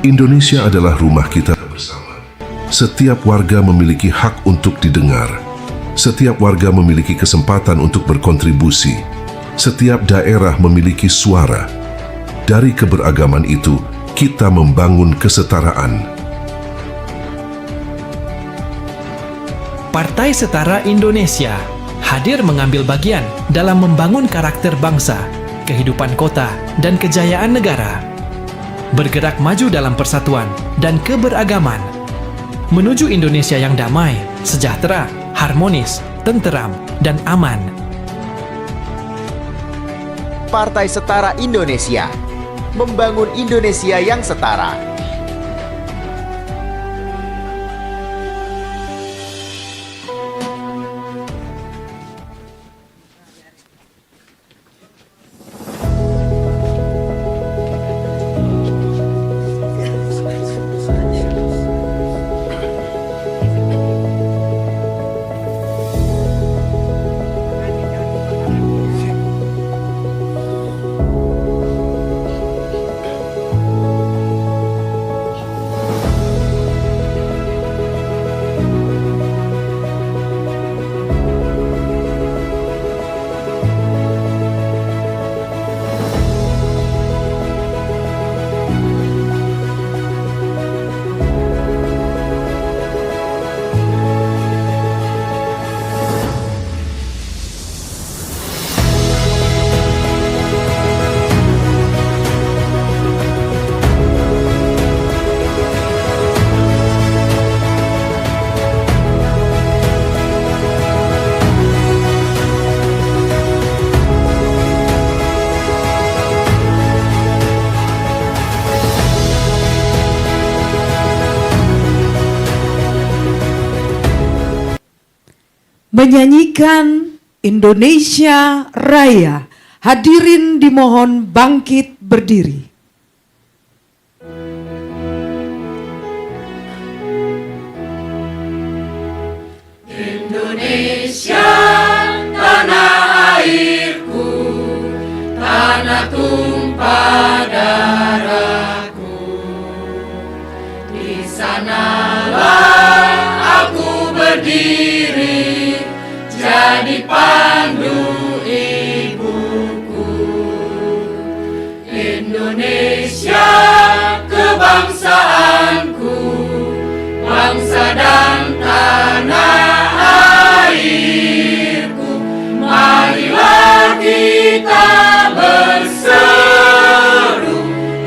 Indonesia adalah rumah kita bersama. Setiap warga memiliki hak untuk didengar. Setiap warga memiliki kesempatan untuk berkontribusi. Setiap daerah memiliki suara. Dari keberagaman itu, kita membangun kesetaraan. Partai Setara Indonesia hadir mengambil bagian dalam membangun karakter bangsa, kehidupan kota, dan kejayaan negara. Bergerak maju dalam persatuan dan keberagaman, menuju Indonesia yang damai, sejahtera, harmonis, tenteram, dan aman. Partai Setara Indonesia, membangun Indonesia yang setara. Menyanyikan Indonesia Raya, hadirin dimohon bangkit berdiri. Indonesia, tanah airku, tanah tumpah darahku. Di sanalah aku berdiri, jadi pandu ibuku. Indonesia, kebangsaanku, bangsa dan tanah airku. Marilah kita berseru,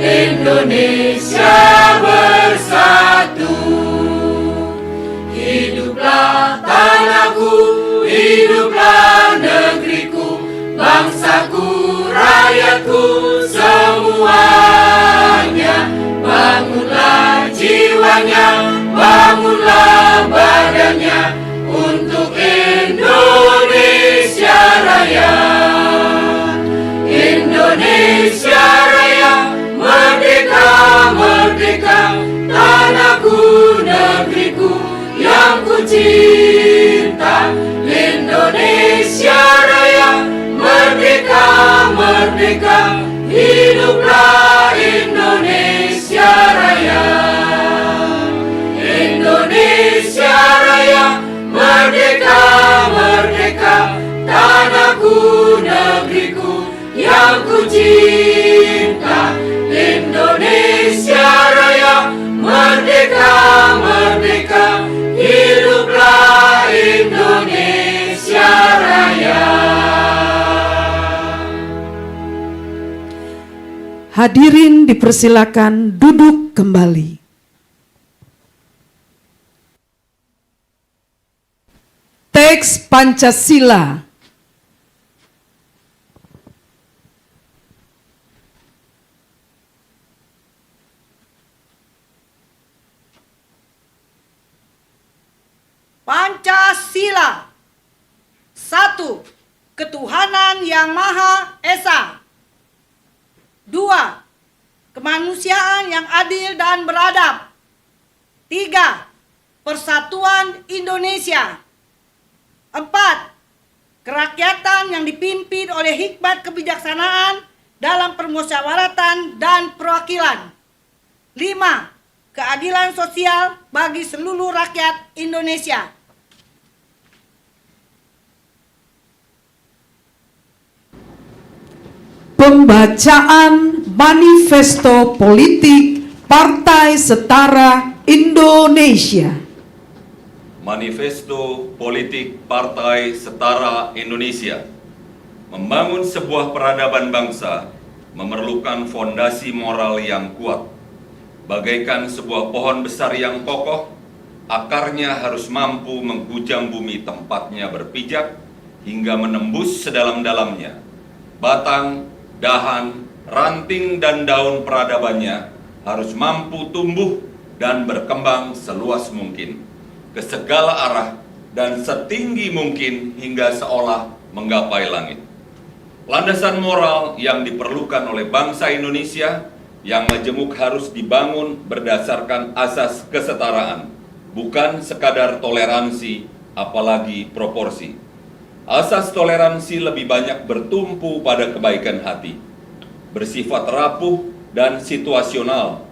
Indonesia bersatu. Hiduplah tanahku, hiduplah negeriku, bangsaku, rakyatku semuanya. Bangunlah jiwanya, bangunlah badannya, untuk Indonesia Raya. Indonesia Raya, merdeka, merdeka, tanahku, negeriku yang ku cinta. Indonesia Raya, merdeka, merdeka, hiduplah Indonesia Raya. Indonesia Raya, merdeka, merdeka, tanahku, negeriku yang ku cinta. Indonesia Raya, merdeka, merdeka, hiduplah Indonesia Raya. Hadirin dipersilakan duduk kembali. Teks Pancasila. Pancasila. 1. Ketuhanan yang Maha Esa. 2. Kemanusiaan yang adil dan beradab. 3. Persatuan Indonesia. 4. Kerakyatan yang dipimpin oleh hikmat kebijaksanaan dalam permusyawaratan dan perwakilan. 5. Keadilan sosial bagi seluruh rakyat Indonesia. Pembacaan Manifesto Politik Partai Setara Indonesia. Manifesto Politik Partai Setara Indonesia. Membangun sebuah peradaban bangsa memerlukan fondasi moral yang kuat. Bagaikan sebuah pohon besar yang kokoh, akarnya harus mampu menghujam bumi tempatnya berpijak hingga menembus sedalam-dalamnya. Batang, dahan, ranting, dan daun peradabannya harus mampu tumbuh dan berkembang seluas mungkin, ke segala arah dan setinggi mungkin hingga seolah menggapai langit. Landasan moral yang diperlukan oleh bangsa Indonesia yang majemuk harus dibangun berdasarkan asas kesetaraan, bukan sekadar toleransi, apalagi proporsi. Asas toleransi lebih banyak bertumpu pada kebaikan hati, bersifat rapuh dan situasional.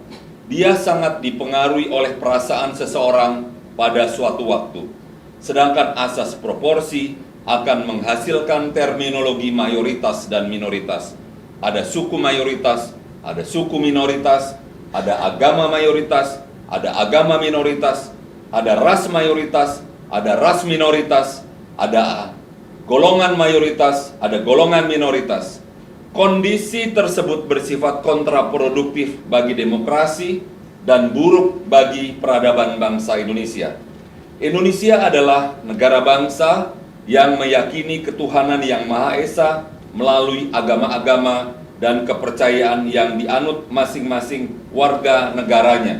Dia sangat dipengaruhi oleh perasaan seseorang pada suatu waktu. Sedangkan asas proporsi akan menghasilkan terminologi mayoritas dan minoritas. Ada suku mayoritas, ada suku minoritas, ada agama mayoritas, ada agama minoritas, ada ras mayoritas, ada ras minoritas, ada golongan mayoritas, ada golongan minoritas. Kondisi tersebut bersifat kontraproduktif bagi demokrasi dan buruk bagi peradaban bangsa Indonesia. Indonesia adalah negara bangsa yang meyakini ketuhanan yang Maha Esa melalui agama-agama dan kepercayaan yang dianut masing-masing warga negaranya.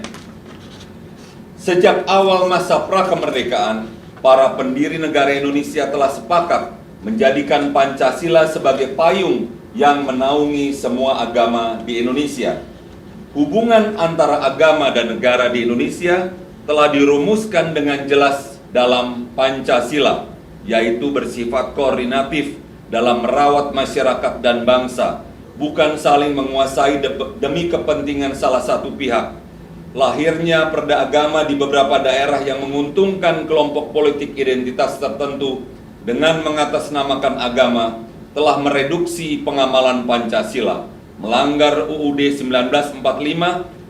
Sejak awal masa prakemerdekaan, para pendiri negara Indonesia telah sepakat menjadikan Pancasila sebagai payung yang menaungi semua agama di Indonesia. Hubungan antara agama dan negara di Indonesia telah dirumuskan dengan jelas dalam Pancasila, yaitu bersifat koordinatif dalam merawat masyarakat dan bangsa, bukan saling menguasai demi kepentingan salah satu pihak. Lahirnya perda agama di beberapa daerah yang menguntungkan kelompok politik identitas tertentu dengan mengatasnamakan agama telah mereduksi pengamalan Pancasila, melanggar UUD 1945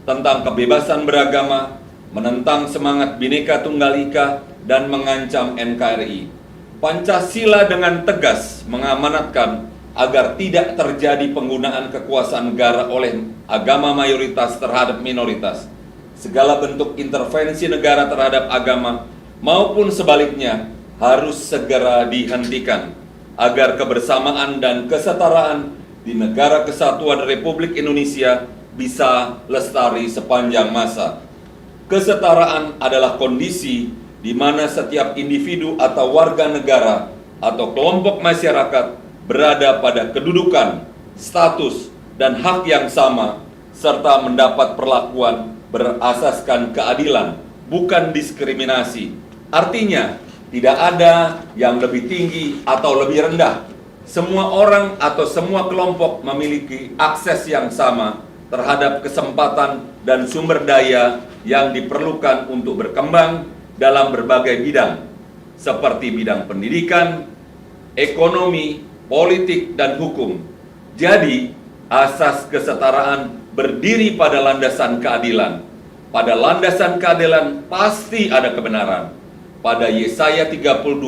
tentang kebebasan beragama, menentang semangat Bhinneka Tunggal Ika, dan mengancam NKRI. Pancasila dengan tegas mengamanatkan agar tidak terjadi penggunaan kekuasaan negara oleh agama mayoritas terhadap minoritas. Segala bentuk intervensi negara terhadap agama maupun sebaliknya harus segera dihentikan agar kebersamaan dan kesetaraan di Negara Kesatuan Republik Indonesia bisa lestari sepanjang masa. Kesetaraan adalah kondisi di mana setiap individu atau warga negara atau kelompok masyarakat berada pada kedudukan, status, dan hak yang sama, serta mendapat perlakuan berasaskan keadilan, bukan diskriminasi. Artinya, tidak ada yang lebih tinggi atau lebih rendah. Semua orang atau semua kelompok memiliki akses yang sama terhadap kesempatan dan sumber daya yang diperlukan untuk berkembang dalam berbagai bidang, seperti bidang pendidikan, ekonomi, politik, dan hukum. Jadi, asas kesetaraan berdiri pada landasan keadilan. Pada landasan keadilan pasti ada kebenaran. Pada Yesaya 32,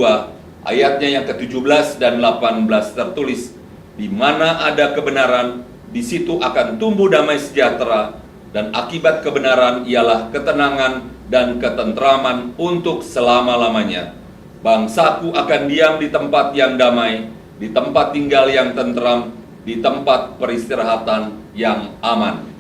ayatnya yang ke-17 dan 18 tertulis, di mana ada kebenaran, di situ akan tumbuh damai sejahtera, dan akibat kebenaran ialah ketenangan dan ketentraman untuk selama-lamanya. Bangsaku akan diam di tempat yang damai, di tempat tinggal yang tentram, di tempat peristirahatan yang aman.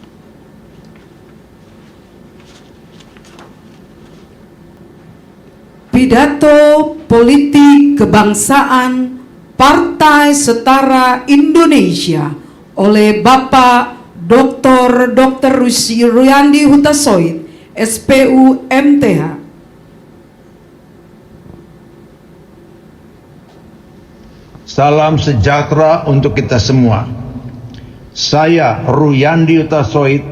Pidato Politik Kebangsaan Partai Setara Indonesia oleh Bapak Dr. Ruyandi Hutasoit, SPU MTH. Salam sejahtera untuk kita semua. Saya Ruyandi Hutasoit,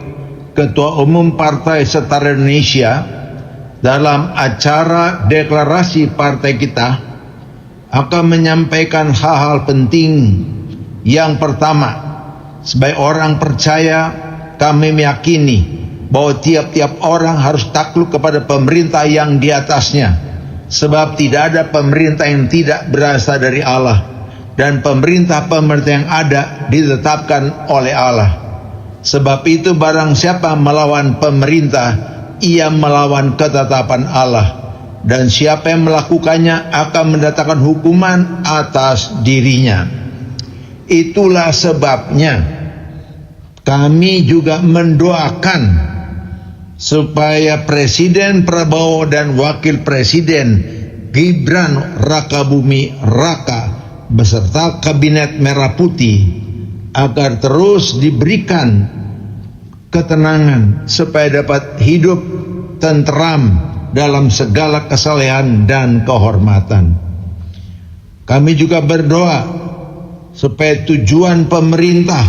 Ketua Umum Partai Setara Indonesia, dalam acara deklarasi partai kita akan menyampaikan hal-hal penting. Yang pertama, sebagai orang percaya, kami meyakini bahwa tiap-tiap orang harus takluk kepada pemerintah yang di atasnya, sebab tidak ada pemerintah yang tidak berasal dari Allah, dan pemerintah-pemerintah yang ada ditetapkan oleh Allah. Sebab itu barang siapa melawan pemerintah, ia melawan ketetapan Allah, dan siapa yang melakukannya akan mendatangkan hukuman atas dirinya. Itulah sebabnya kami juga mendoakan supaya Presiden Prabowo dan Wakil Presiden Gibran Rakabuming Raka beserta Kabinet Merah Putih agar terus diberikan ketenangan supaya dapat hidup tentram dalam segala kesalehan dan kehormatan. Kami juga berdoa supaya tujuan pemerintah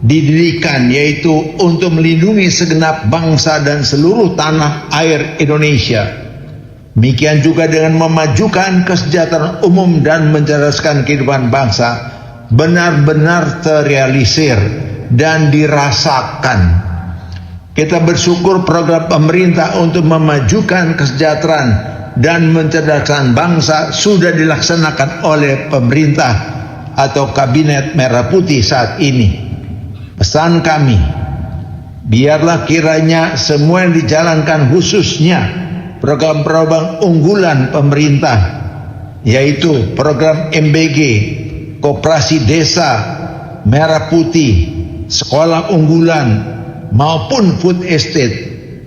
didirikan, yaitu untuk melindungi segenap bangsa dan seluruh tanah air Indonesia. Demikian juga dengan memajukan kesejahteraan umum dan mencerdaskan kehidupan bangsa benar-benar terrealisir dan dirasakan. Kita bersyukur program pemerintah untuk memajukan kesejahteraan dan mencerdaskan bangsa sudah dilaksanakan oleh pemerintah atau Kabinet Merah Putih saat ini. Pesan kami, biarlah kiranya semua yang dijalankan, khususnya program-program unggulan pemerintah, yaitu program MBG, Koperasi Desa, Merah Putih, Sekolah Unggulan, maupun Food Estate,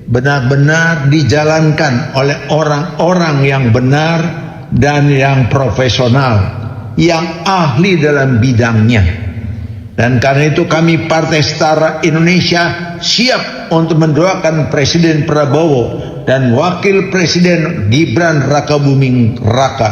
benar-benar dijalankan oleh orang-orang yang benar dan yang profesional, yang ahli dalam bidangnya. Dan karena itu kami Partai Setara Indonesia siap untuk mendoakan Presiden Prabowo dan Wakil Presiden Gibran Rakabuming Raka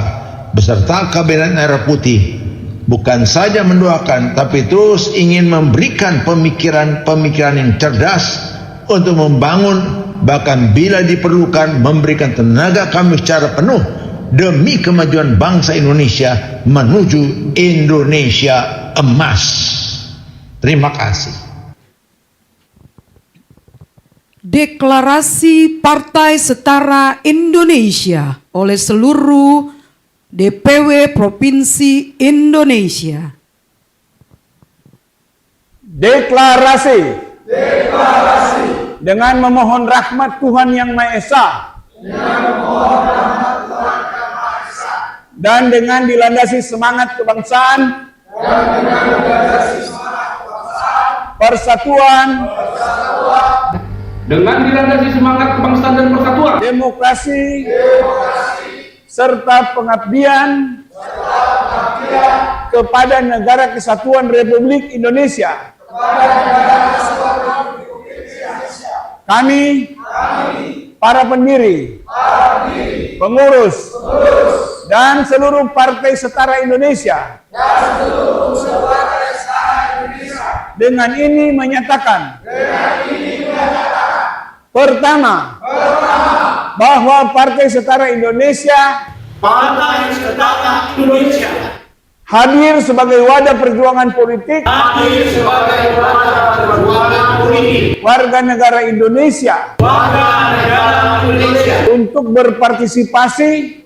beserta Kabinet Merah Putih. Bukan saja mendoakan, tapi terus ingin memberikan pemikiran-pemikiran yang cerdas untuk membangun, bahkan bila diperlukan memberikan tenaga kami secara penuh demi kemajuan bangsa Indonesia menuju Indonesia emas. Terima kasih. Deklarasi Partai Setara Indonesia oleh seluruh DPW Provinsi Indonesia. Deklarasi dengan memohon rahmat Tuhan Yang Maha Esa dan dengan dilandasi semangat kebangsaan, persatuan, Dengan dilandasi semangat kebangsaan dan persatuan, demokrasi, serta pengabdian kepada Negara Kesatuan Republik Indonesia. Kami, para pendiri, pengurus, dan seluruh Partai Setara Indonesia, dengan ini menyatakan, pertama, bahwa Partai Setara Indonesia hadir sebagai wadah perjuangan politik warga negara Indonesia untuk berpartisipasi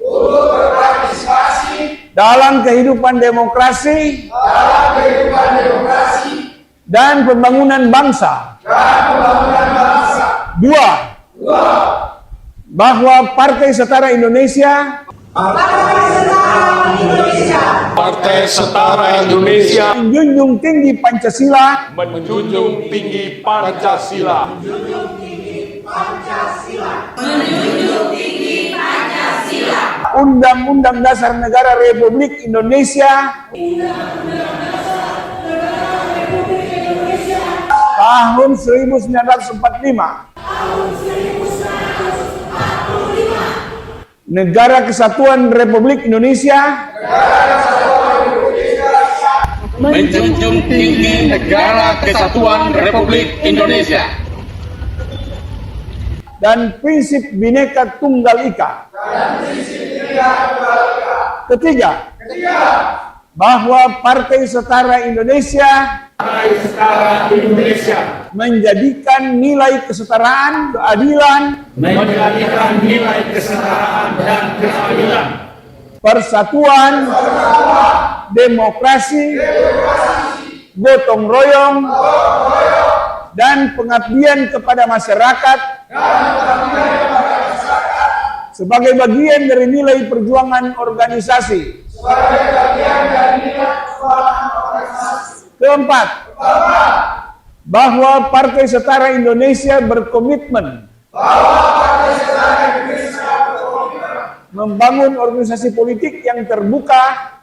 dalam kehidupan demokrasi dan pembangunan bangsa. Dua, bahwa Partai Setara Indonesia menjunjung tinggi Pancasila, Undang-Undang Dasar Negara Republik Indonesia tahun 1945, Negara Kesatuan Republik Indonesia menjunjung tinggi Negara Kesatuan Republik Indonesia dan prinsip Bhinneka Tunggal Ika. Ketiga, bahwa Partai Setara Indonesia menjadikan nilai kesetaraan, keadilan, persatuan, demokrasi, gotong royong, dan pengabdian kepada masyarakat sebagai bagian dari nilai perjuangan organisasi. Keempat, bahwa Partai Setara Indonesia berkomitmen membangun organisasi politik yang terbuka,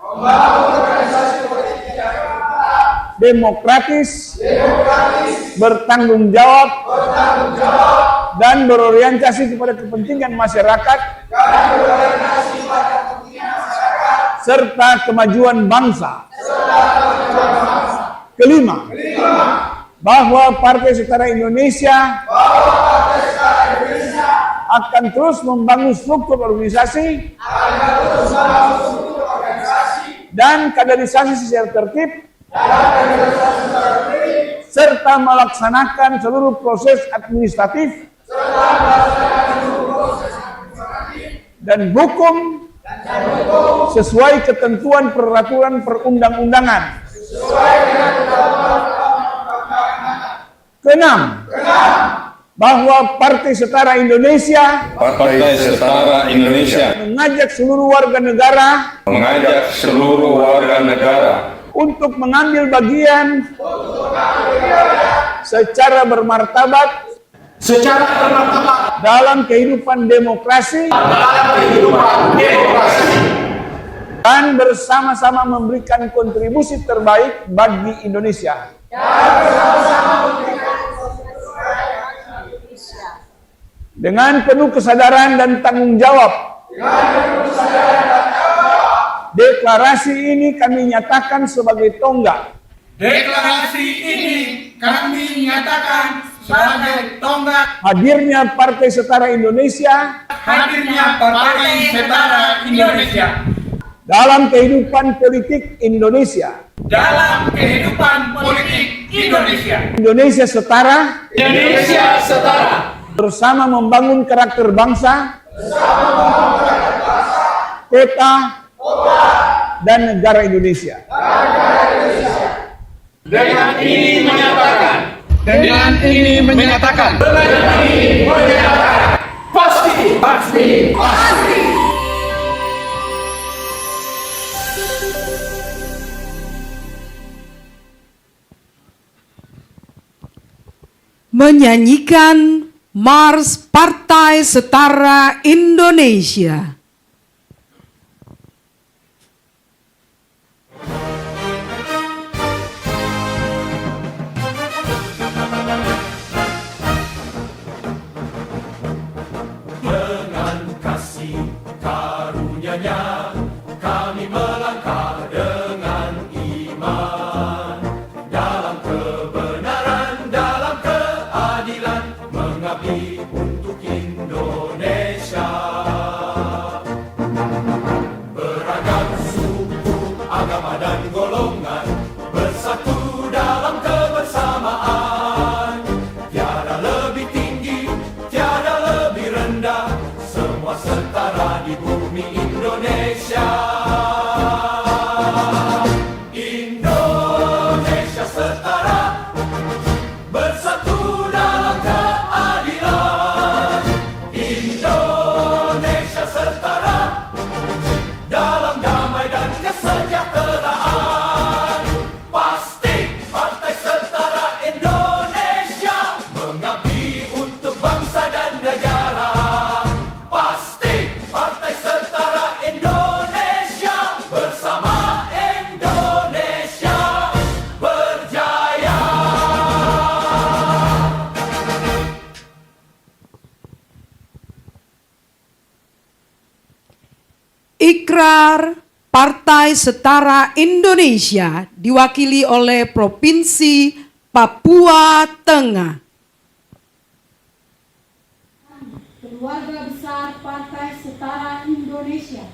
demokratis, bertanggung jawab, dan berorientasi kepada kepentingan masyarakat, serta kemajuan bangsa. Kelima, bahwa Partai Setara Indonesia akan terus membangun struktur organisasi dan kaderisasi secara tertib, serta melaksanakan seluruh proses administratif dan hukum sesuai ketentuan peraturan perundang-undangan. Keenam, bahwa Partai Setara Indonesia mengajak seluruh warga negara untuk mengambil bagian secara bermartabat dalam kehidupan demokrasi dan bersama-sama memberikan kontribusi terbaik bagi Indonesia. Dengan penuh kesadaran dan tanggung jawab, deklarasi ini kami nyatakan sebagai tonggak. Hadirnya Partai Setara Indonesia dalam kehidupan politik Indonesia. Indonesia setara. Bersama membangun karakter bangsa, kota, dan negara Indonesia. Dengan ini menyatakan. Pasti. Menyanyikan Mars Partai Setara Indonesia. Dengan kasih karunia-Nya kami melangkah dengan iman dalam kebenaran, dalam keadilan, mengabdi untuk Indonesia. Beragam suku, agama dan golongan bersatu dalam kebersamaan. Tiada lebih tinggi, tiada lebih rendah, semua setara di bumi Indonesia. Indonesia setara, bersatu dalam keadilan. Indonesia setara, dalam damai dan kesejahteraan. Pasti Partai Setara Indonesia mengabdi untuk bangsa dan negara. Pasti Partai Setara Indonesia, bersama Indonesia berjaya. Ikrar Partai Setara Indonesia diwakili oleh Provinsi Papua Tengah. keluarga besar Partai Setara Indonesia,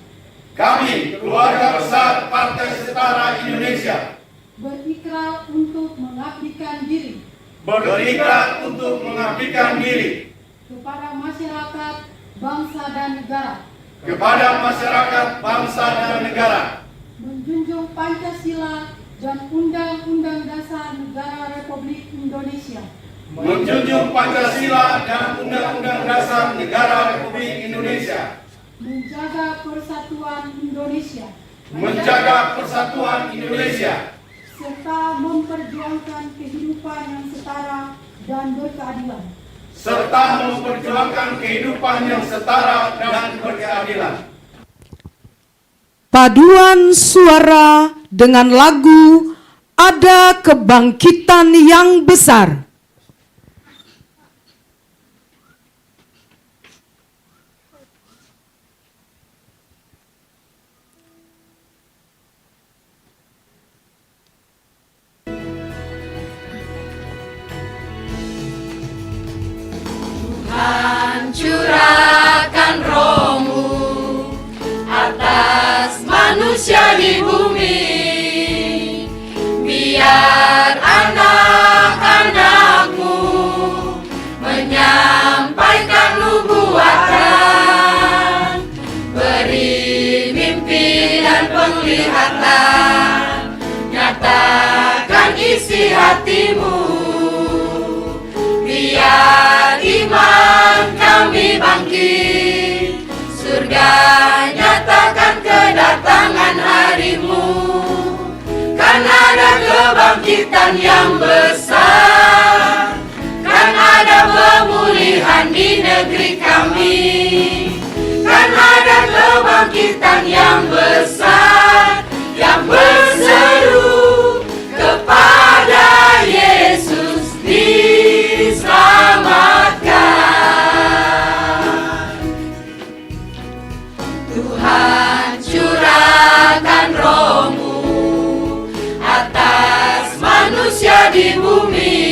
Kami, keluarga besar Partai Setara Indonesia, berikrar untuk mengabdikan diri berikrar untuk mengabdikan diri kepada masyarakat, bangsa dan negara, kepada masyarakat, bangsa dan negara, menjunjung Pancasila dan Undang-Undang Dasar Negara Republik Indonesia, menjunjung Pancasila dan Undang-Undang Dasar Negara Republik Indonesia, menjaga persatuan Indonesia, menjaga persatuan Indonesia, serta memperjuangkan kehidupan yang setara dan berkeadilan. serta memperjuangkan kehidupan yang setara dan berkeadilan. Paduan suara dengan lagu Ada Kebangkitan yang Besar. Curahkan rohmu atas manusia di bumi, biar anak-anakmu menyampaikan nubuatan, beri mimpi dan penglihatan, nyatakan isi hatimu, biar iman kami bangkit, surga nyatakan kedatangan harimu. Kan ada kebangkitan yang besar, kan ada pemulihan di negeri kami, kan ada kebangkitan yang besar, yang berseru kepada Yesus diselamatkan. Tuhan curahkan rohmu atas manusia di bumi,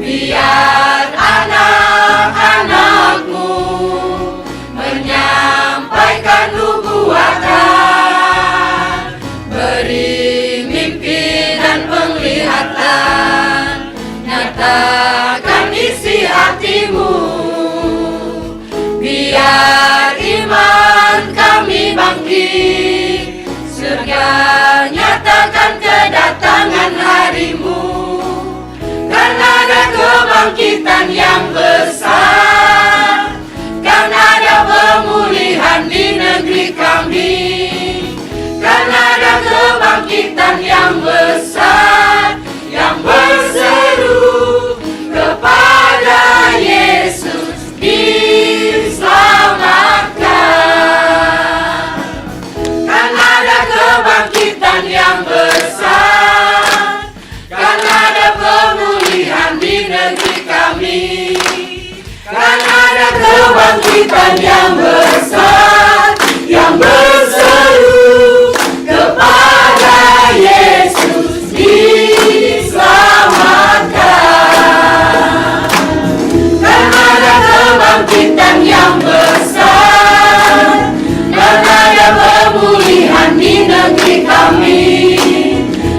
biar anak-anakmu menyampaikan nubuatan, beri mimpi dan penglihatan, nyatakan isi hatimu, biar iman kami bangkit, surga nyatakan kedatangan harimu. Kan ada kebangkitan yang besar, kan ada pemulihan di negeri kami, kan ada kebangkitan yang besar, yang berseru kepada Yesus diselamatkan. Kan ada kebangkitan yang besar, kan ada pemulihan di negeri kami, kan ada kebangkitan yang besar, yang berseru kepada Yesus diselamatkan. Kan ada kebangkitan yang besar, kan ada pemulihan di negeri kami,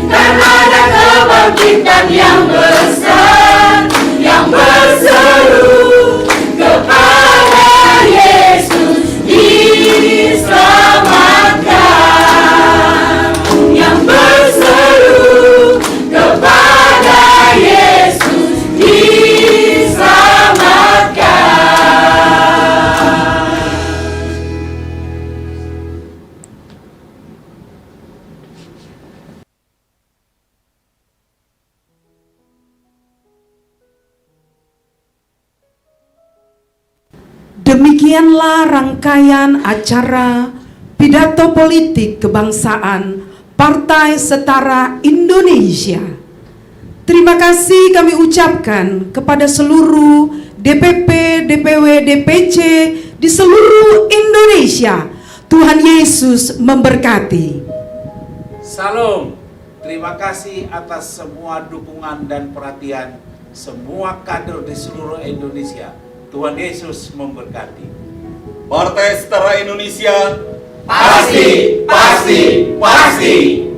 kan ada kebangkitan yang besar, yang berseru kepada Yesus diselamatkan, yang berseru kepada Yesus diselamatkan. Demikianlah rangkaian acara pidato politik kebangsaan Partai Setara Indonesia. Terima kasih kami ucapkan kepada seluruh DPP, DPW, DPC di seluruh Indonesia. Tuhan Yesus memberkati. Salam. Terima kasih atas semua dukungan dan perhatian semua kader di seluruh Indonesia. Tuhan Yesus memberkati. Partai Setara Indonesia Pasti, pasti, pasti.